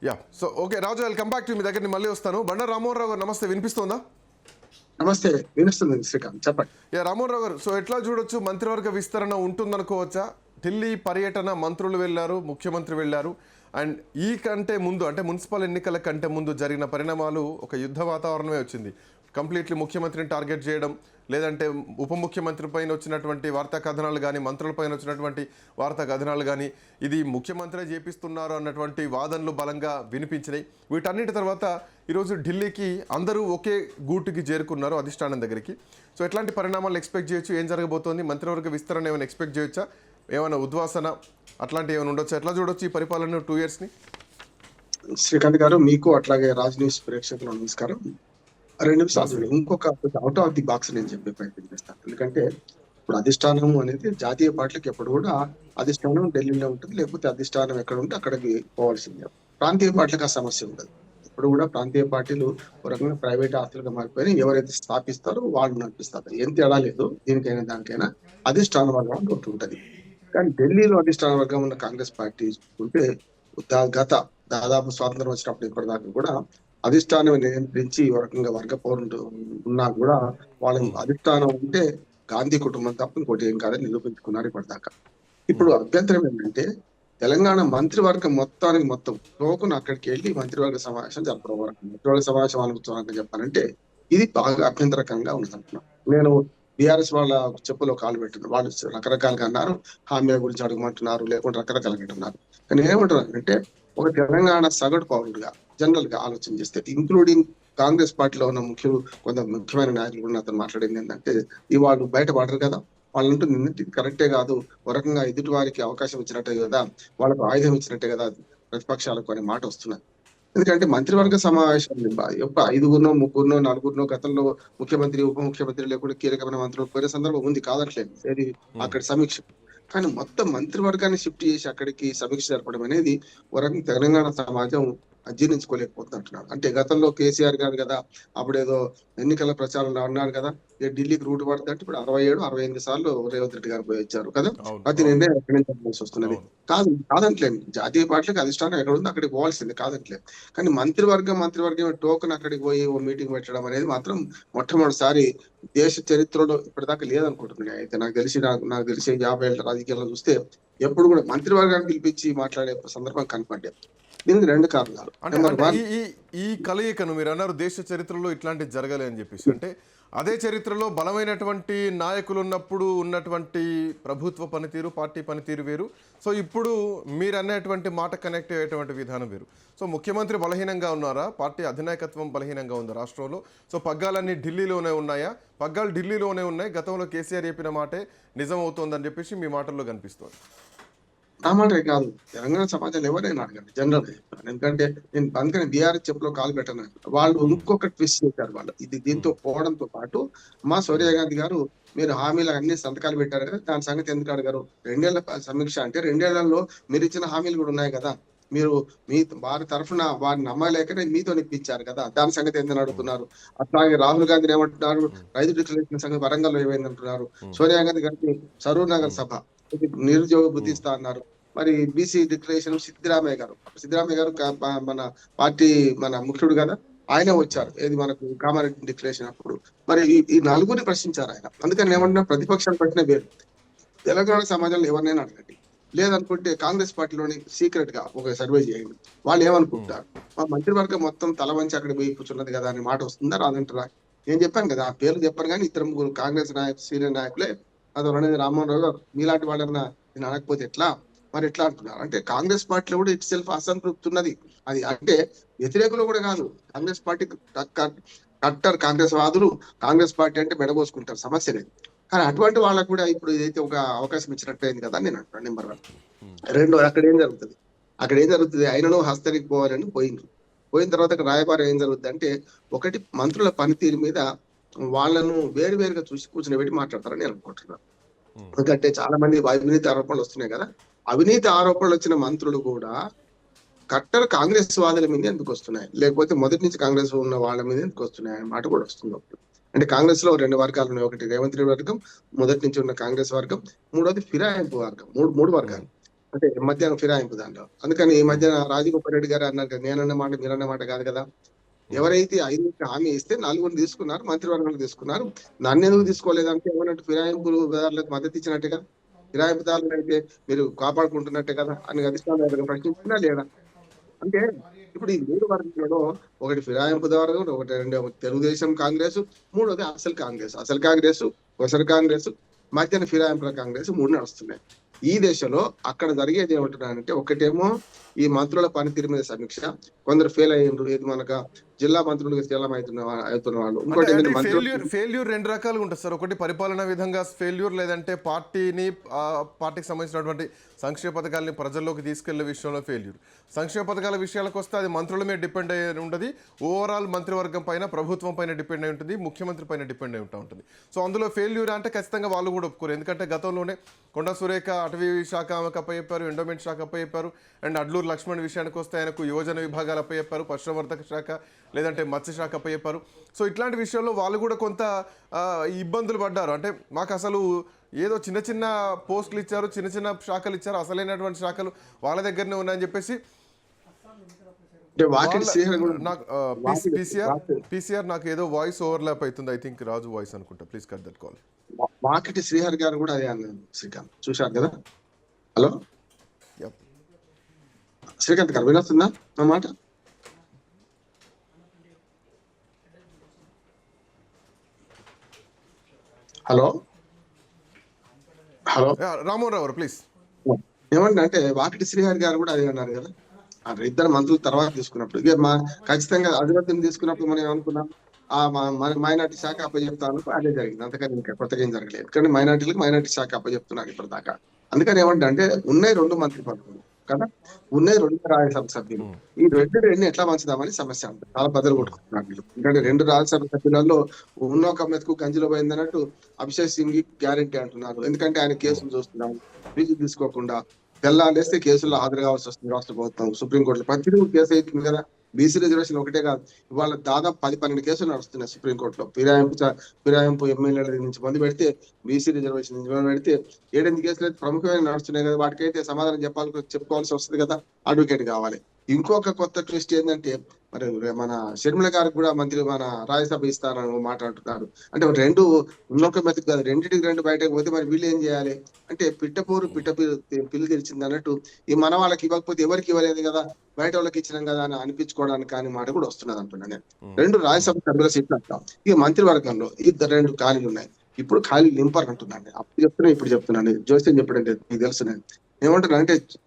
Yeah so okay Raju, I come back to మీ దగ్గర మళ్ళీ వస్తాను. బండారు రామ్మోహన్ రావు గారు నమస్తే, వినిపిస్తుందా? నమస్తే, వినిస్తుంది శ్రీకాంత్, చెప్పండి. యా రామ్మోహన్ రావు గారు, సో ఎట్లా చూడొచ్చు, మంత్రివర్గ విస్తరణ ఉంటుందనుకోవచ్చా? ఢిల్లీ పర్యటన, మంత్రులు వెళ్ళారు, ముఖ్యమంత్రి వెళ్ళారు. అండ్ ఈ కంటే ముందు అంటే మున్సిపల్ ఎన్నికల కంటే ముందు జరిగిన పరిణామాలు ఒక యుద్ధ వాతావరణమే వచ్చింది. కంప్లీట్లీ ముఖ్యమంత్రిని టార్గెట్ చేయడం, లేదంటే ఉప ముఖ్యమంత్రి పైన వచ్చినటువంటి వార్తా కథనాలు కానీ, మంత్రుల పైన వచ్చినటువంటి వార్తా కథనాలు కానీ, ఇది ముఖ్యమంత్రి చేపిస్తున్నారు అన్నటువంటి వాదనలు బలంగా వినిపించినాయి. వీటన్నిటి తర్వాత ఈరోజు ఢిల్లీకి అందరూ ఒకే గూటుకి చేరుకున్నారు, అధిష్టానం దగ్గరికి. సో ఎట్లాంటి పరిణామాలు ఎక్స్పెక్ట్ చేయొచ్చు? ఏం జరగబోతోంది? మంత్రివర్గ విస్తరణ ఏమైనా ఎక్స్పెక్ట్ చేయొచ్చా? ఏమైనా ఉద్వాసన అట్లాంటివి ఏమైనా ఉండొచ్చు? ఎట్లా చూడొచ్చు ఈ పరిపాలన 2 yearsని? శ్రీకాంత్ గారు, మీకు అట్లాగే రాజ్ న్యూస్ ప్రేక్షకులకు నమస్కారం. 2 నిమిషాలు ఇంకొక అవుట్ ఆఫ్ ది బాక్స్ నేను చెప్పే ప్రయత్నం చేస్తాను. ఎందుకంటే ఇప్పుడు అధిష్టానం అనేది జాతీయ పార్టీలకు ఎప్పుడు కూడా అధిష్టానం ఢిల్లీలో ఉంటుంది, లేకపోతే అధిష్టానం ఎక్కడ ఉంటే అక్కడికి పోవాల్సిందే. ప్రాంతీయ పార్టీలకు ఆ సమస్య ఉండదు. ఇప్పుడు కూడా ప్రాంతీయ పార్టీలు ఒక రకంగా ప్రైవేట్ ఆస్తులుగా మారిపోయి ఎవరైతే స్థాపిస్తారో వాళ్ళు నడిపిస్తారు. ఏం తేడా లేదు, దీనికైనా దానికైనా అధిష్టాన వర్గం ఒకటి ఉంటుంది. కానీ ఢిల్లీలో అధిష్టాన వర్గం ఉన్న కాంగ్రెస్ పార్టీ చూసుకుంటే గత దాదాపు స్వాతంత్రం వచ్చినప్పుడు ఇప్పటిదాకా కూడా అధిష్టానం నియంత్రించి ఈ రకంగా వర్గ పౌరులు ఉన్నా కూడా వాళ్ళ అధిష్టానం ఉంటే గాంధీ కుటుంబం తప్ప ఇంకోటి ఏం కాదని నిరూపించుకున్నారు ఇప్పటిదాకా. ఇప్పుడు అభ్యంతరం ఏంటంటే తెలంగాణ మంత్రివర్గం మొత్తానికి మొత్తం టోకును అక్కడికి వెళ్ళి మంత్రివర్గ సమావేశం జరపడం. మంత్రివర్గ సమావేశం అనుకుంటున్నారని చెప్పాలంటే ఇది బాగా అభ్యంతరకరంగా ఉన్నదంటున్నాను నేను. బీఆర్ఎస్ వాళ్ళ చెప్పులో కాలు పెట్టిన వాళ్ళు రకరకాలుగా అన్నారు, హామీల గురించి అడగమంటున్నారు, లేకుంటే రకరకాలుగా అంటున్నారు. కానీ ఏమంటున్నారు అంటే ఒక తెలంగాణ సగటు పౌరుడిగా జనరల్ గా ఆలోచన చేస్తే, ఇంక్లూడింగ్ కాంగ్రెస్ పార్టీలో ఉన్న కొంత ముఖ్యమైన నాయకులు కూడా అతను మాట్లాడింది ఏంటంటే, వాళ్ళు బయట పడరు కదా, వాళ్ళంటూ నిన్నటి కరెక్టే కాదు, ఒక రకంగా ఎదుటి వారికి అవకాశం ఇచ్చినట్టే కదా, వాళ్ళకు ఆయుధం ఇచ్చినట్టే కదా ప్రతిపక్షాలకు అనే మాట వస్తున్నది. ఎందుకంటే మంత్రివర్గ సమావేశాలు ఎప్పుడు 5గురినో 3గురినో 4గురినో గతంలో ముఖ్యమంత్రి ఉప ముఖ్యమంత్రి లేకుండా కీలకమైన మంత్రులు పోయిన సందర్భం ఉంది, కాదట్లేదు. ఏది అక్కడ సమీక్ష. కానీ మొత్తం మంత్రివర్గాన్ని షిఫ్ట్ చేసి అక్కడికి సమీక్ష జరపడం అనేది ఒక రకంగా తెలంగాణ సమాజం జీర్ణించుకోలేకపోతుంది అంటున్నాడు. అంటే గతంలో కేసీఆర్ గారు కదా అప్పుడేదో ఎన్నికల ప్రచారంలో అన్నారు కదా, ఢిల్లీకి రూట్ పడుతుంది అంటే ఇప్పుడు 67-68 సార్లు రేవంత్ రెడ్డి గారు పోయి వచ్చారు కదా, ప్రతి నిర్ణయం ఎక్కడి నుంచి చెప్పాల్సి వస్తున్నది. కాదంటలేదు, జాతీయ పార్టీలకు అధిష్టానం ఎక్కడ ఉంది అక్కడికి పోవాల్సింది, కాదంటలేదు. కానీ మంత్రివర్గం టోకన్ అక్కడికి పోయి ఓ మీటింగ్ పెట్టడం అనేది మాత్రం మొట్టమొదటిసారి దేశ చరిత్రలో ఇప్పటిదాకా లేదనుకుంటున్నాను. అయితే నాకు తెలిసి 50 ఏళ్ల రాజకీయాల్లో చూస్తే ఎప్పుడు కూడా మంత్రివర్గాన్ని పిలిపించి మాట్లాడే సందర్భం కనపడ్డాయి. దీనికి 2 కారణాలు. ఈ కలయికను మీరు అన్నారు దేశ చరిత్రలో ఇట్లాంటి జరగాలి అని చెప్పేసి, అంటే అదే చరిత్రలో బలమైనటువంటి నాయకులు ఉన్నప్పుడు ఉన్నటువంటి ప్రభుత్వ పనితీరు, పార్టీ పనితీరు వేరు. సో ఇప్పుడు మీరు అనేటువంటి మాట కనెక్ట్ అయ్యేటువంటి విధానం వేరు. సో ముఖ్యమంత్రి బలహీనంగా ఉన్నారా? పార్టీ అధినాయకత్వం బలహీనంగా ఉందా రాష్ట్రంలో? సో పగ్గాలన్నీ ఢిల్లీలోనే ఉన్నాయా? పగ్గాలు ఢిల్లీలోనే ఉన్నాయి, గతంలో కేసీఆర్ చెప్పిన మాటే నిజం అవుతోందని చెప్పేసి మీ మాటల్లో కనిపిస్తుంది. నా మాట కాదు, తెలంగాణ సమాజాన్ని ఎవరైనా అడగండి, జనరల్ గా చెప్తాను. ఎందుకంటే నేను అందుకని బీఆర్ఎస్ చెప్పులో కాలు పెట్టను. వాళ్ళు ఇంకొక ట్విస్ట్ చేశారు. వాళ్ళు దీంతో పోవడంతో పాటు మా సోనియా గాంధీ గారు మీరు హామీలు అన్ని సంతకాలు పెట్టారు కదా, దాని సంగతి ఎందుకు అడిగారు? 2 ఏళ్ల సమీక్ష అంటే 2 ఏళ్లలో మీరు ఇచ్చిన హామీలు కూడా ఉన్నాయి కదా, మీరు వారి తరఫున వారిని నమ్మలేకనే మీతో నిప్పించారు కదా, దాని సంగతి ఎందుకు అడుగుతున్నారు? అట్లాగే రాహుల్ గాంధీ ఏమంటున్నారు, రైతు డిక్లరేషన్ సంగతి వరంగల్ ఏమైంది అంటున్నారు. సోనియా గాంధీ గారికి సరూర్ నగర్ సభ నిరుద్యోగ బుద్ధిస్తా అన్నారు. మరి బీసీ డిక్లరేషన్ సిద్ధరామయ్య గారు మన పార్టీ మన ముఖ్యుడు కదా, ఆయన వచ్చారు ఏది మనకు కామారెడ్డి డిక్లరేషన్ అప్పుడు. మరి ఈ 4గురిని ప్రశ్నించారు ఆయన. అందుకని ఏమంటున్నా, ప్రతిపక్షాలు పట్టిన వేరు. తెలంగాణ సమాజంలో ఎవరినైనా అడగండి, లేదనుకుంటే కాంగ్రెస్ పార్టీలోని సీక్రెట్ గా ఒక సర్వే చేయండి, వాళ్ళు ఏమనుకుంటారు. మా మంత్రివర్గం మొత్తం తల వంచి అక్కడ పోయి కూర్చున్నది కదా అనే మాట వస్తుందా రాదంటారా? నేను చెప్పాను కదా, ఆ పేర్లు చెప్పాను కానీ 2-3 కాంగ్రెస్ సీనియర్ నాయకులే అనేది రామ్మోహన్ రావు గారు మీలాంటి వాళ్ళన్నా నేను అనకపోతే ఎట్లా, మరి ఎట్లా అంటున్నారు అంటే కాంగ్రెస్ పార్టీలో కూడా ఇట్ సెల్ఫ్ అసంతృప్తి ఉన్నది. అది అంటే వ్యతిరేకులు కూడా కాదు, కాంగ్రెస్ పార్టీ కట్టర్ కాంగ్రెస్ వాదులు కాంగ్రెస్ పార్టీ అంటే మెడబోసుకుంటారు, సమస్య లేదు. కానీ అటువంటి వాళ్ళకు కూడా ఇప్పుడు ఏదైతే ఒక అవకాశం ఇచ్చినట్టయింది కదా నేను అంటున్నాను. నెంబర్ 1. 2, అక్కడ ఏం జరుగుతుంది, ఆయనను హస్తరికి పోవాలని పోయిన తర్వాత రాయబారం ఏం జరుగుతుంది అంటే, ఒకటి మంత్రుల పనితీరు మీద వాళ్ళను వేరువేరుగా చూసి కూర్చుని పెట్టి మాట్లాడతారని నేను అనుకుంటున్నాను. ఎందుకంటే చాలా మంది అవినీతి ఆరోపణలు వస్తున్నాయి కదా, అవినీతి ఆరోపణలు వచ్చిన మంత్రులు కూడా కట్టర్ కాంగ్రెస్ వాదుల మీద ఎందుకు వస్తున్నాయి, లేకపోతే మొదటి నుంచి కాంగ్రెస్ ఉన్న వాళ్ళ మీద ఎందుకు వస్తున్నాయి అనే మాట కూడా వస్తుంది. అంటే కాంగ్రెస్ లో 2 వర్గాలు ఉన్నాయి. ఒకటి రేవంత్ రెడ్డి వర్గం, మొదటి నుంచి ఉన్న కాంగ్రెస్ వర్గం, మూడోది ఫిరాయింపు వర్గం. మూడు వర్గాలు. అంటే మధ్యాహ్నం ఫిరాయింపు దాంట్లో. అందుకని ఈ మధ్యన రాజగోపాల్ రెడ్డి గారు అన్నారు కదా, నేనన్న మాట మీరన్న మాట కాదు కదా. ఎవరైతే 5 హామీ ఇస్తే 4 తీసుకున్నారు, మంత్రివర్గంలో తీసుకున్నారు. నన్నెందుకు తీసుకోలేదంటే ఏమన్నట్టు ఫిరాయింపుదారులకు మద్దతు ఇచ్చినట్టుగా, ఫిరాయింపుదారులను అయితే మీరు కాపాడుకుంటున్నట్టే కదా అని అధిష్టానం ప్రశ్నించిందా లేదా? అంటే ఇప్పుడు ఈ 3 వర్గాలలో ఒకటి ఫిరాయింపుదారు, ఒకటి రెండో తెలుగుదేశం కాంగ్రెస్, మూడోది అసలు కాంగ్రెస్. అసలు కాంగ్రెస్, ఒసరు కాంగ్రెస్, మధ్యన ఫిరాయింపుల కాంగ్రెస్ 3 నడుస్తున్నాయి. ఈ దశలో అక్కడ జరిగేది ఏమంటున్నానంటే, ఒకటేమో ఈ మంత్రుల పనితీరు మీద సమీక్ష. కొందరు ఫెయిల్ అయ్యిండ్రు. ఏది మనక జిల్లా మంత్రులుగా సీఎం అవుతున్న వాళ్ళు. అంటే ఇంకోటి అంటే ఏంటంటే ఫెయిల్యూర్ రెండు రకాలుగా ఉంటుంది సార్. ఒకటి పరిపాలనా విధంగా ఫెయిల్యూర్, లేదంటే పార్టీని పార్టీకి సంబంధించినటువంటి సంక్షేమ పథకాలని ప్రజల్లోకి తీసుకెళ్లే విషయంలో ఫెయిల్యూర్. సంక్షేమ పథకాల విషయాలకు వస్తే అది మంత్రుల మీద డిపెండ్ అయ్యి ఉండదు, ఓవరాల్ మంత్రివర్గం పైన, ప్రభుత్వం పైన డిపెండ్ అయి ఉంటుంది, ముఖ్యమంత్రి పైన డిపెండ్ అయి ఉంటుంది. సో అందులో ఫెయిల్యూర్ అంటే ఖచ్చితంగా వాళ్ళు కూడా ఒప్పుకోరు. ఎందుకంటే గతంలోనే కొండా సురేఖ అటవీ శాఖ ఆమెకు అప్పచెప్పారు, ఎండోమెంట్ శాఖ అప్పచెప్పారు, అండ్ అడ్లూరు లక్ష్మణ్ విషయానికి వస్తే ఆయనకు యువజన విభాగాలు అప్పచెప్పారు, పశుసంవర్ధక శాఖ లేదంటే మత్స్యశాఖ అప్పచెప్పారు. సో ఇట్లాంటి విషయాల్లో వాళ్ళు కూడా కొంత ఇబ్బందులు పడ్డారు. అంటే మాకు అసలు ఏదో చిన్న చిన్న పోస్టులు ఇచ్చారు, చిన్న చిన్న శాఖలు ఇచ్చారు, అసలైనటువంటి శాఖలు వాళ్ళ దగ్గరనే ఉన్నాయని చెప్పేసి పీసీఆర్ నాకు ఏదో వాయిస్ ఓవర్లాప్ అవుతుంది. ఐ థింక్ రాజు వాయిస్ అనుకుంటా. Please cut that call. Vakiti Srihari గారు కూడా అదే అన్నారు శ్రీకాంత్, చూశారు కదా. హలో శ్రీకాంత్ గారు, వినొస్తుందా నా మాట? Hello hello Ramohan Rao please. ఏమంటే వాకిటి శ్రీహరి గారు కూడా అదే అన్నారు కదా. ఇద్దరు మంత్రులు తర్వాత తీసుకున్నప్పుడు ఇక ఖచ్చితంగా అధిపతిని తీసుకున్నప్పుడు మనం ఏమనుకున్నాం, మైనార్టీ శాఖ అప్పచెప్తాను, అదే జరిగింది. అంతకని ఇంకా కొత్తగా ఏం జరగలేదు. ఎందుకంటే మైనార్టీ శాఖ అప్పచెప్తున్నారు ఇప్పటిదాకా. అందుకని ఏమంటే ఉన్నాయి 2 మంత్రి పదవులు కదా, ఉన్నాయి 2 రాజ్యసభ సభ్యులు. ఈ రెండు ఎట్లా పంచుదామని సమస్య ఉంటుంది. చాలా బదులు కొట్టుకుంటున్నారు వీళ్ళు. ఎందుకంటే 2 రాజ్యసభ సభ్యులలో ఉన్న ఒక మెతుకు గంజిలో పోయింది అన్నట్టు అభిషేక్ సింగ్ గ్యారెంటీ అంటున్నారు. ఎందుకంటే ఆయన కేసులు చూస్తున్నారు, ఫీజు తీసుకోకుండా తెల్లాలేస్తే కేసుల్లో హాజరు కావాల్సి వస్తుంది రాష్ట్ర ప్రభుత్వం. సుప్రీంకోర్టులో ప్రతిరోజు కేసు అవుతుంది కదా. బీసీ రిజర్వేషన్ ఒకటే కాదు, ఇవాళ దాదాపు 10-12 కేసులు నడుస్తున్నాయి సుప్రీంకోర్టులో. ఫిరాయింపు ఎమ్మెల్యేల నుంచి మంది పెడితే, బీసీ రిజర్వేషన్ నుంచి పెడితే 7-8 కేసులు అయితే ప్రముఖమైన నడుస్తున్నాయి కదా. వాటికైతే సమాధానం చెప్పుకోవాల్సి వస్తుంది కదా, అడ్వకేట్ కావాలి. ఇంకొక కొత్త ట్విస్ట్ ఏంటంటే, మరి మన షర్మిల గారికి కూడా మంత్రి మన రాజ్యసభ ఇస్తారని మాట్లాడుతున్నారు. అంటే 2 ఉన్నొక్క మెతుకు కాదు, 2 బయటకు పోతే మరి వీళ్ళు ఏం చేయాలి అంటే, పిల్లి తెరిచింది అన్నట్టు ఈ మన వాళ్ళకి ఇవ్వకపోతే ఎవరికి ఇవ్వలేదు కదా, బయట వాళ్ళకి ఇచ్చినాం కదా అని అనిపించుకోవడానికి కానీ మాట కూడా వస్తున్నది అంటున్నా నేను. 2 రాజ్యసభ సభ్యుల సీట్లు అంటాం. ఇక మంత్రివర్గంలో 2 ఖాళీలు ఉన్నాయి. ఇప్పుడు ఖాళీ నింపారు అంటున్నాను. అప్పుడు చెప్తున్నా, ఇప్పుడు చెప్తున్నాను. జోస్యం చెప్పడం లేదు, మీకు తెలుసు. నేను ఏమంటున్నా అంటే